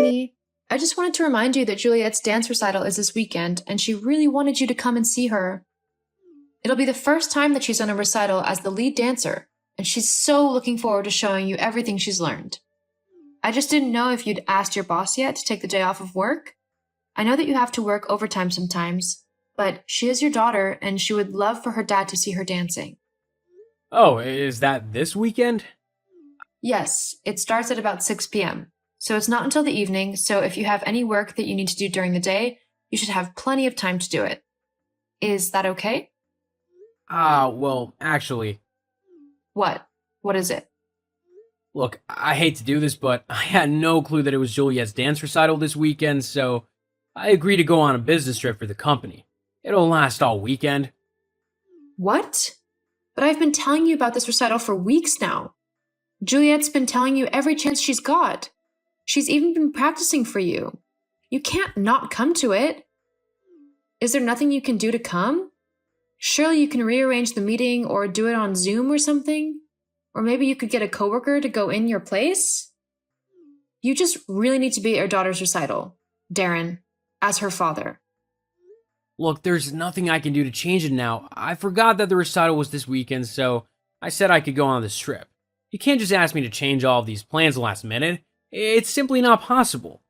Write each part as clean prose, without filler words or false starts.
Lily. I just wanted to remind you that Juliet's dance recital is this weekend, and she really wanted you to come and see her. It'll be the first time that she's on a recital as the lead dancer, and she's so looking forward to showing you everything she's learned. I just didn't know if you'd asked your boss yet to take the day off of work. I know that you have to work overtime sometimes, but she is your daughter, and she would love for her dad to see her dancing. Oh, is that this weekend? Yes, it starts at about 6 p.m., so it's not until the evening, so if you have any work that you need to do during the day, you should have plenty of time to do it. Is that okay? Well, actually, What? What is it? look, I hate to do this, but I had no clue that it was Juliet's dance recital this weekend, so I agreed to go on a business trip for the company. It'll last all weekend. What? But I've been telling you about this recital for weeks now. Juliet's been telling you every chance she's got. She's even been practicing for you. You can't not come to it. Is there nothing you can do to come? Surely you can rearrange the meeting or do it on Zoom or something? Or maybe you could get a coworker to go in your place? You just really need to be at your daughter's recital, Darren, as her father. Look, there's nothing I can do to change it now. I forgot that the recital was this weekend, so I said I could go on this trip. You can't just ask me to change all of these plans last minute. It's simply not possible.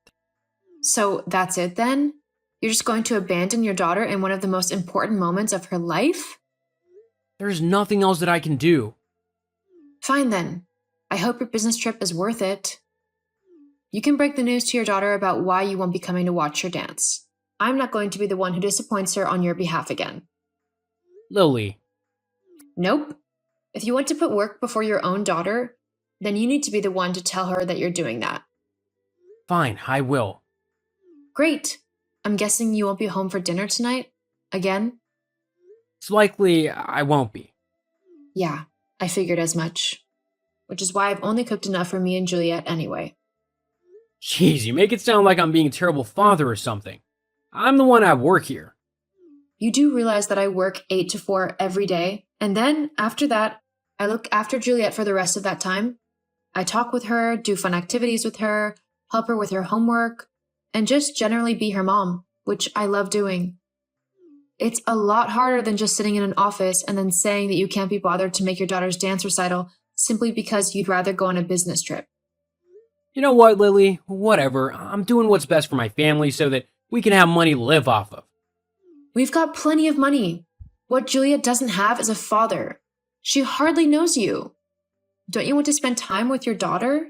So that's it then? You're just going to abandon your daughter in one of the most important moments of her life? There's nothing else that I can do. Fine then. I hope your business trip is worth it. You can break the news to your daughter about why you won't be coming to watch her dance. I'm not going to be the one who disappoints her on your behalf again. Lily, Nope. If you want to put work before your own daughter, then you need to be the one to tell her that you're doing that. fine, I will. Great. I'm guessing you won't be home for dinner tonight? Again? It's likely I won't be. Yeah, I figured as much. Which is why I've only cooked enough for me and Juliet anyway. Jeez, you make it sound like I'm being a terrible father or something. I'm the one at work here. You do realize that I work 8 to 4 every day, and then, after that, I look after Juliet for the rest of that time. I talk with her, do fun activities with her, help her with her homework, and just generally be her mom, which I love doing. It's a lot harder than just sitting in an office and then saying that you can't be bothered to make your daughter's dance recital simply because you'd rather go on a business trip. You know what, Lily? Whatever. I'm doing what's best for my family so that we can have money to live off of. We've got plenty of money. What Juliet doesn't have is a father. She hardly knows you. Don't you want to spend time with your daughter?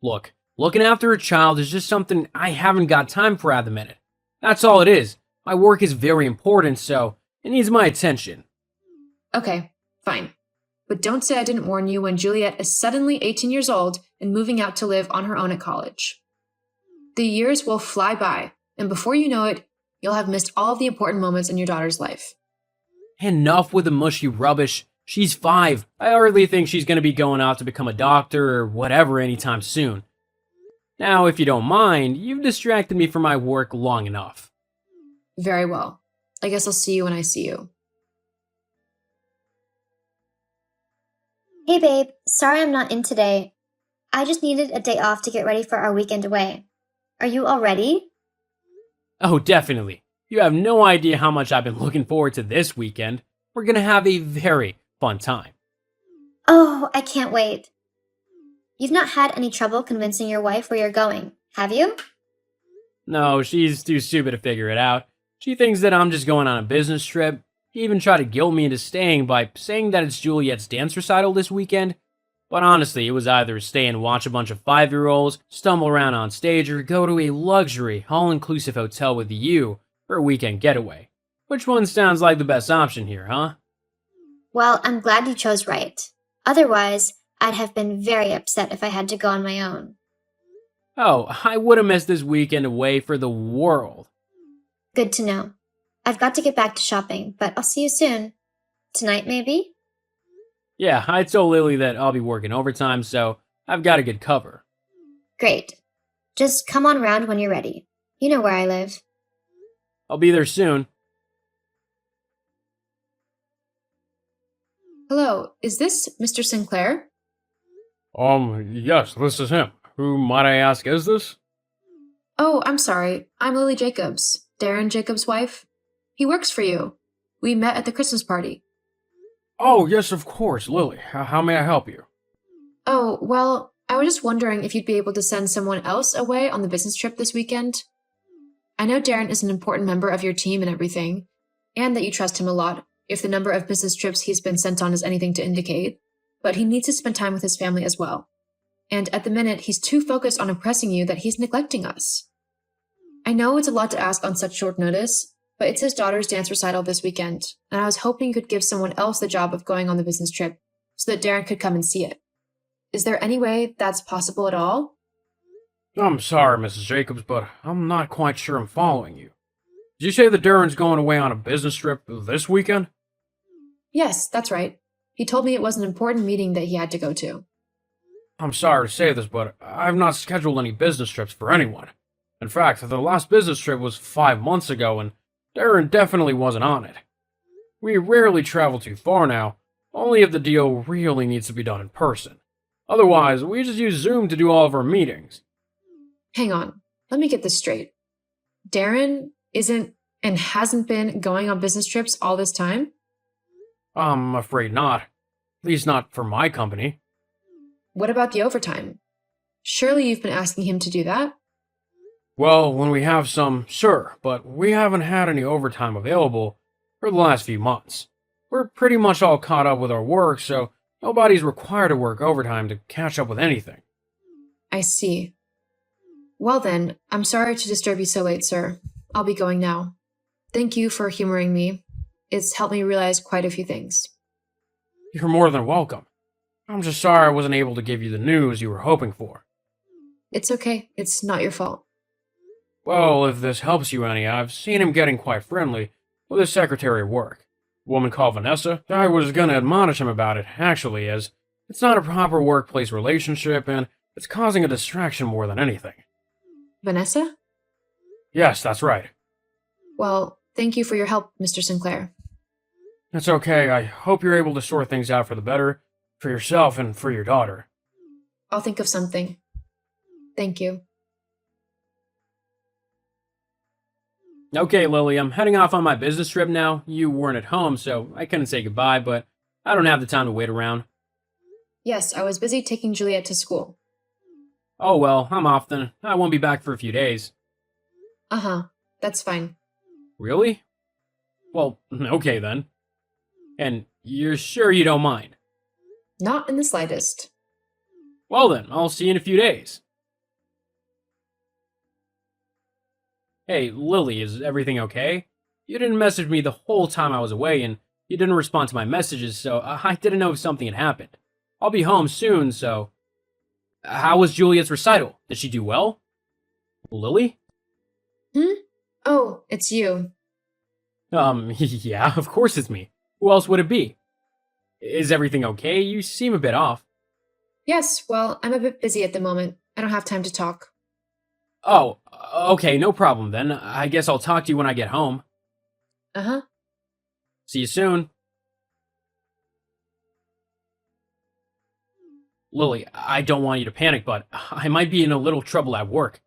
Look, looking after a child is just something I haven't got time for at the minute. That's all it is. My work is very important, so it needs my attention. Okay, fine. But don't say I didn't warn you when Juliet is suddenly 18 years old and moving out to live on her own at college. The years will fly by, and before you know it, you'll have missed all of the important moments in your daughter's life. Enough with the mushy rubbish. She's 5. I hardly think she's going to be going out to become a doctor or whatever anytime soon. Now, if you don't mind, you've distracted me from my work long enough. Very well. I guess I'll see you when I see you. Hey babe, sorry I'm not in today. I just needed a day off to get ready for our weekend away. Are you all ready? Oh, definitely. You have no idea how much I've been looking forward to this weekend. We're going to have a very fun time. Oh, I can't wait. You've not had any trouble convincing your wife where you're going, have you? No, she's too stupid to figure it out. She thinks that I'm just going on a business trip. She even tried to guilt me into staying by saying that it's Juliet's dance recital this weekend. But honestly, it was either stay and watch a bunch of 5-year-olds, stumble around on stage, or go to a luxury, all-inclusive hotel with you for a weekend getaway. Which one sounds like the best option here, huh? Well, I'm glad you chose right. Otherwise, I'd have been very upset if I had to go on my own. Oh, I would have missed this weekend away for the world. Good to know. I've got to get back to shopping, but I'll see you soon. Tonight, maybe? Yeah, I told Lily that I'll be working overtime, so I've got a good cover. Great. Just come on round when you're ready. You know where I live. I'll be there soon. Hello, is this Mr. Sinclair? Yes, this is him. Who, might I ask, is this? Oh, I'm sorry. I'm Lily Jacobs, Darren Jacobs' wife. He works for you. We met at the Christmas party. Oh, yes, of course, Lily. How may I help you? Oh, well, I was just wondering if you'd be able to send someone else away on the business trip this weekend. I know Darren is an important member of your team and everything, and that you trust him a lot if the number of business trips he's been sent on is anything to indicate, but he needs to spend time with his family as well. And at the minute, he's too focused on impressing you that he's neglecting us. I know it's a lot to ask on such short notice, but it's his daughter's dance recital this weekend, and I was hoping you could give someone else the job of going on the business trip so that Darren could come and see it. Is there any way that's possible at all? I'm sorry, Mrs. Jacobs, but I'm not quite sure I'm following you. Did you say that Darren's going away on a business trip this weekend? Yes, that's right. He told me it was an important meeting that he had to go to. I'm sorry to say this, but I've not scheduled any business trips for anyone. In fact, the last business trip was 5 months ago, and Darren definitely wasn't on it. We rarely travel too far now, only if the deal really needs to be done in person. Otherwise, we just use Zoom to do all of our meetings. Hang on, let me get this straight. Darren isn't and hasn't been going on business trips all this time? I'm afraid not. At least not for my company. What about the overtime? Surely you've been asking him to do that? Well, when we have some, sure, but we haven't had any overtime available for the last few months. We're pretty much all caught up with our work, so nobody's required to work overtime to catch up with anything. I see. Well then, I'm sorry to disturb you so late, sir. I'll be going now. Thank you for humoring me. It's helped me realize quite a few things. You're more than welcome. I'm just sorry I wasn't able to give you the news you were hoping for. It's okay. It's not your fault. Well, if this helps you any, I've seen him getting quite friendly with his secretary at work. A woman called Vanessa. I was gonna admonish him about it, actually, as it's not a proper workplace relationship and it's causing a distraction more than anything. Vanessa? Yes, that's right. Well, thank you for your help, Mr. Sinclair. It's okay. I hope you're able to sort things out for the better, for yourself and for your daughter. I'll think of something. Thank you. Okay, Lily, I'm heading off on my business trip now. You weren't at home, so I couldn't say goodbye, but I don't have the time to wait around. Yes, I was busy taking Juliet to school. Oh well, I'm off then. I won't be back for a few days. Uh-huh. That's fine. Really? Well, okay then. And you're sure you don't mind? Not in the slightest. Well then, I'll see you in a few days. Hey, Lily, is everything okay? You didn't message me the whole time I was away, and you didn't respond to my messages, so I didn't know if something had happened. I'll be home soon, so... How was Juliet's recital? Did she do well? Lily? Oh, it's you. Yeah, of course it's me. Who else would it be? Is everything okay? You seem a bit off. Yes, well, I'm a bit busy at the moment. I don't have time to talk. Oh, okay, no problem then. I guess I'll talk to you when I get home. Uh-huh. See you soon. Lily, I don't want you to panic, but I might be in a little trouble at work.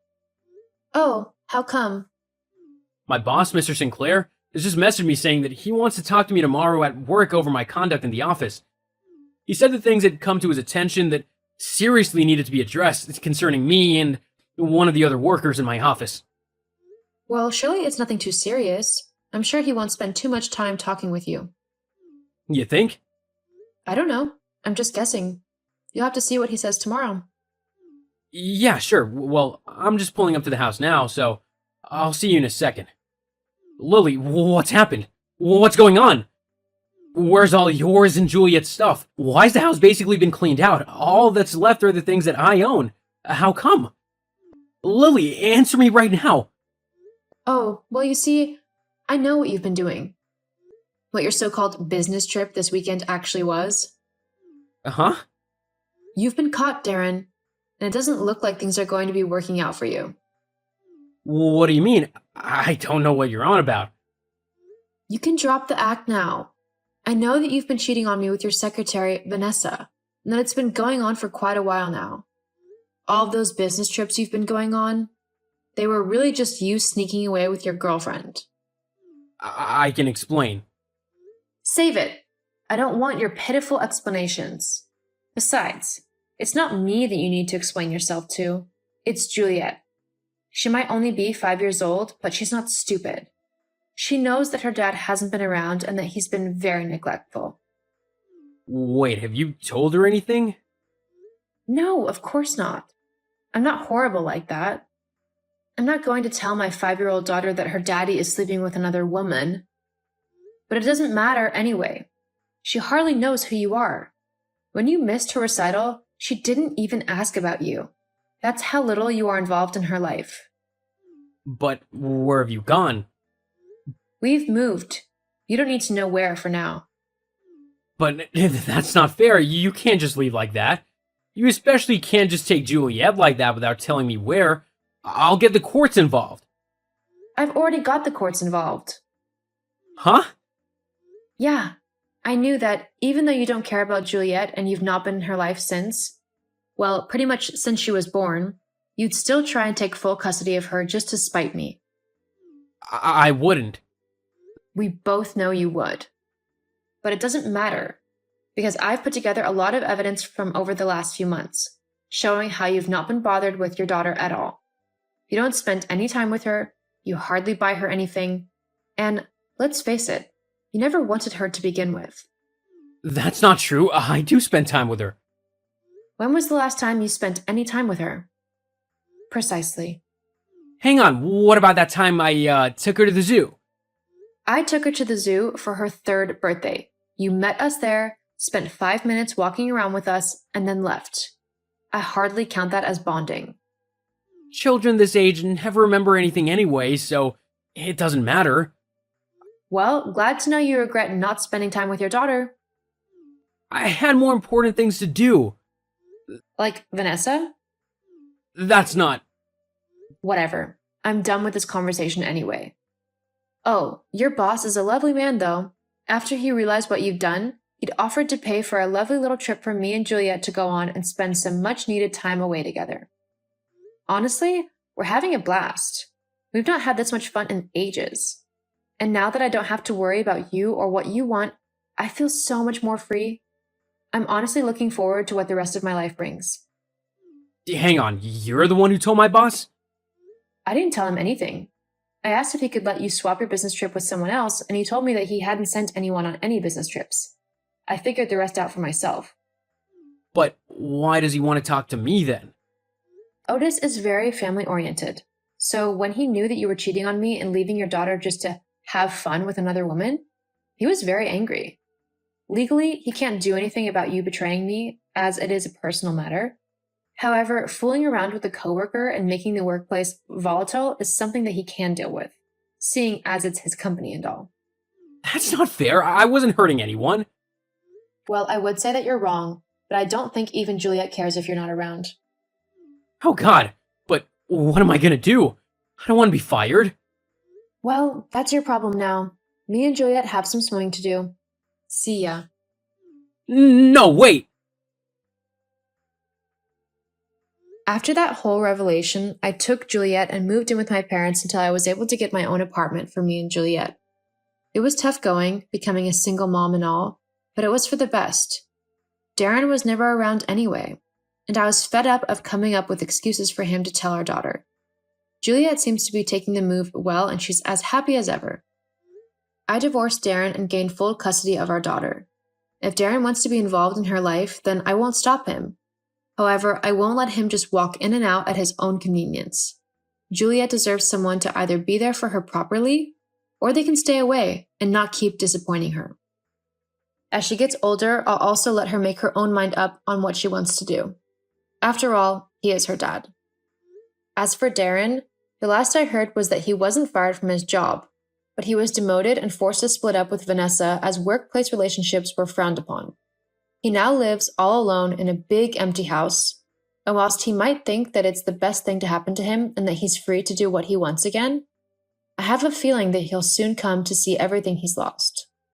Oh, how come? My boss, Mr. Sinclair, has just messaged me saying that he wants to talk to me tomorrow at work over my conduct in the office. He said that things had come to his attention that seriously needed to be addressed concerning me and one of the other workers in my office. Well, surely it's nothing too serious. I'm sure he won't spend too much time talking with you. You think? I don't know. I'm just guessing. You'll have to see what he says tomorrow. Yeah, sure. Well, I'm just pulling up to the house now, so I'll see you in a second. Lily, what's happened? What's going on? Where's all yours and Juliet's stuff? Why's the house basically been cleaned out? All that's left are the things that I own. How come? Lily, answer me right now. Oh, well, you see, I know what you've been doing. What your so-called business trip this weekend actually was. Uh-huh. You've been caught, Darren, and it doesn't look like things are going to be working out for you. What do you mean? I don't know what you're on about. You can drop the act now. I know that you've been cheating on me with your secretary, Vanessa, and that it's been going on for quite a while now. All of those business trips you've been going on, They were really just you sneaking away with your girlfriend. I can explain. Save it. I don't want your pitiful explanations. Besides, it's not me that you need to explain yourself to. It's Juliet. She might only be 5 years old, but she's not stupid. She knows that her dad hasn't been around and that he's been very neglectful. Wait, have you told her anything? No, of course not. I'm not horrible like that. I'm not going to tell my 5-year-old daughter that her daddy is sleeping with another woman. But it doesn't matter anyway. She hardly knows who you are. When you missed her recital, she didn't even ask about you. That's how little you are involved in her life. But where have you gone? We've moved. You don't need to know where for now. But that's not fair. You can't just leave like that. You especially can't just take Juliet like that without telling me where. I'll get the courts involved. I've already got the courts involved. Huh? Yeah, I knew that even though you don't care about Juliet and you've not been in her life since, well, pretty much since she was born, you'd still try and take full custody of her just to spite me. I wouldn't. We both know you would. But it doesn't matter, because I've put together a lot of evidence from over the last few months, showing how you've not been bothered with your daughter at all. You don't spend any time with her, you hardly buy her anything, and let's face it, you never wanted her to begin with. That's not true. I do spend time with her. When was the last time you spent any time with her? Precisely. Hang on, what about that time I took her to the zoo? I took her to the zoo for her 3rd birthday. You met us there, spent 5 minutes walking around with us, and then left. I hardly count that as bonding. Children this age never remember anything anyway, so it doesn't matter. Well, glad to know you regret not spending time with your daughter. I had more important things to do. Like Vanessa? That's not... Whatever. I'm done with this conversation anyway. Oh, your boss is a lovely man, though. After he realized what you've done, he'd offered to pay for a lovely little trip for me and Juliet to go on and spend some much-needed time away together. Honestly, we're having a blast. We've not had this much fun in ages. And now that I don't have to worry about you or what you want, I feel so much more free. I'm honestly looking forward to what the rest of my life brings. Hang on, you're the one who told my boss? I didn't tell him anything. I asked if he could let you swap your business trip with someone else, and he told me that he hadn't sent anyone on any business trips. I figured the rest out for myself. But why does he want to talk to me then? Otis is very family-oriented. So when he knew that you were cheating on me and leaving your daughter just to have fun with another woman, he was very angry. Legally, he can't do anything about you betraying me, as it is a personal matter. However, fooling around with a coworker and making the workplace volatile is something that he can deal with, seeing as it's his company and all. That's not fair. I wasn't hurting anyone. Well, I would say that you're wrong, but I don't think even Juliet cares if you're not around. Oh god, but what am I gonna do? I don't want to be fired. Well, that's your problem now. Me and Juliet have some swimming to do. See ya. No, wait! After that whole revelation, I took Juliet and moved in with my parents until I was able to get my own apartment for me and Juliet. It was tough going, becoming a single mom and all, but it was for the best. Darren was never around anyway, and I was fed up of coming up with excuses for him to tell our daughter. Juliet seems to be taking the move well, and she's as happy as ever. I divorced Darren and gained full custody of our daughter. If Darren wants to be involved in her life, then I won't stop him. However, I won't let him just walk in and out at his own convenience. Juliet deserves someone to either be there for her properly, or they can stay away and not keep disappointing her. As she gets older, I'll also let her make her own mind up on what she wants to do. After all, he is her dad. As for Darren, the last I heard was that he wasn't fired from his job, but he was demoted and forced to split up with Vanessa as workplace relationships were frowned upon. He now lives all alone in a big empty house, and whilst he might think that it's the best thing to happen to him and that he's free to do what he wants again, I have a feeling that he'll soon come to see everything he's lost.